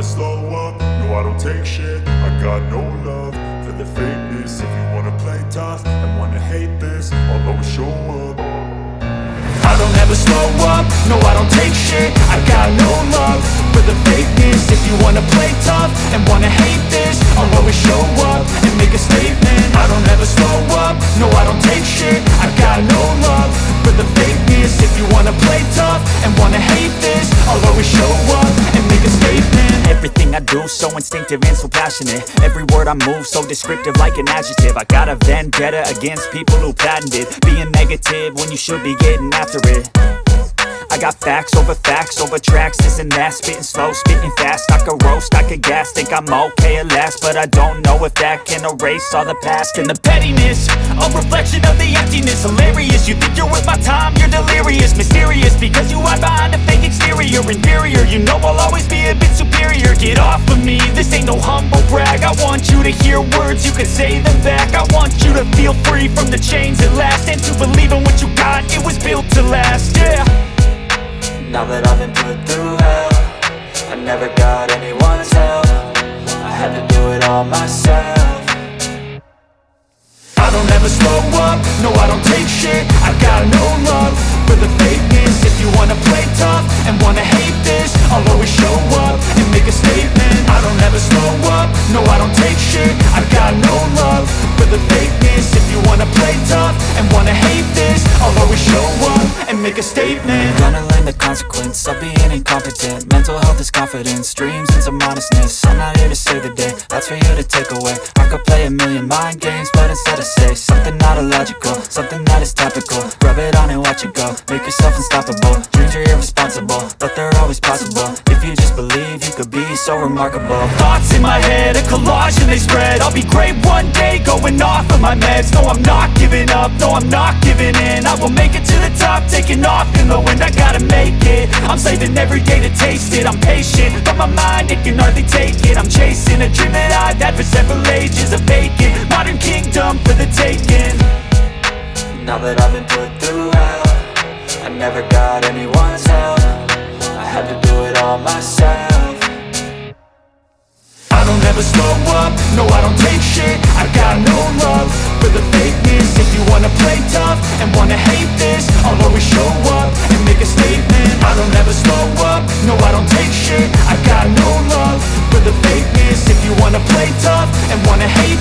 slow up, no I don't take shit. I got no love for the fakeness. If you wanna play tough and wanna hate this, I'll always show up. I don't ever slow up, no I don't take shit. I got no love for the fakeness. If you wanna play tough and wanna hate this, I'll always show up and make a statement. I don't ever slow up, no I don't take shit. I got no love for the fakeness. If you wanna play tough and wanna hate this, I'll always show up and make a statement. Everything I do so instinctive and so passionate. Every word I move so descriptive like an adjective. I got a vendetta against people who patented being negative when you should be getting after it. I got facts over tracks, this and that. Spitting slow, spitting fast, I could roast, I could gas. Think I'm okay at last, but I don't know if that can erase all the past. And the pettiness, a reflection of the emptiness. Hilarious, you think you're worth my time, you're delirious. Mysterious, because you hide behind a fake exterior. Inferior, you know I'll always be a bit superior. Get off of me, this ain't no humble brag. I want you to hear words, you can say them back. I want you to feel free from the chains at last, and to believe in what you got, it was built to last, yeah. Now that I've been put through hell, I never got anyone's help. I had to do it all myself. I don't ever slow up, no I don't take shit. I got no love for the fakeness. If you wanna play tough and wanna hate this, I'll always show up and make a statement. I don't ever slow up, no I don't take shit. I got no love for the fakeness. If you wanna play tough and wanna hate this, I'll always show up and make a statement. Gonna learn the consequence of being incompetent. Mental health is confidence, dreams and some honestness. I'm not here to save the day, that's for you to take away. I could play a million mind games, but instead I say something not illogical, something that is topical. Rub it on and watch it go, make yourself unstoppable. Dreams are irresponsible, but they're always possible. If you just believe, you could be so remarkable. Thoughts in my head, a collage and they spread. I'll be great one day, going off of my meds. No, I'm not giving up, no, I'm not giving in. I will make it to the top, taking off in the wind. I gotta make it, I'm saving every day to taste it. I'm patient, but my mind, it can hardly take it. I'm chasing a dream that I've had for several ages. A vacant, modern kingdom for the taking. Now that I've been put through hell, I never got anyone's help. I had to do it all myself. I don't ever slow up, no I don't take shit. I got no love for the fakeness. If you wanna play tough and wanna hate this, I'll always show up and make a statement. I don't ever slow up, no I don't take shit. I got no love for the fakeness. If you wanna play tough and wanna hate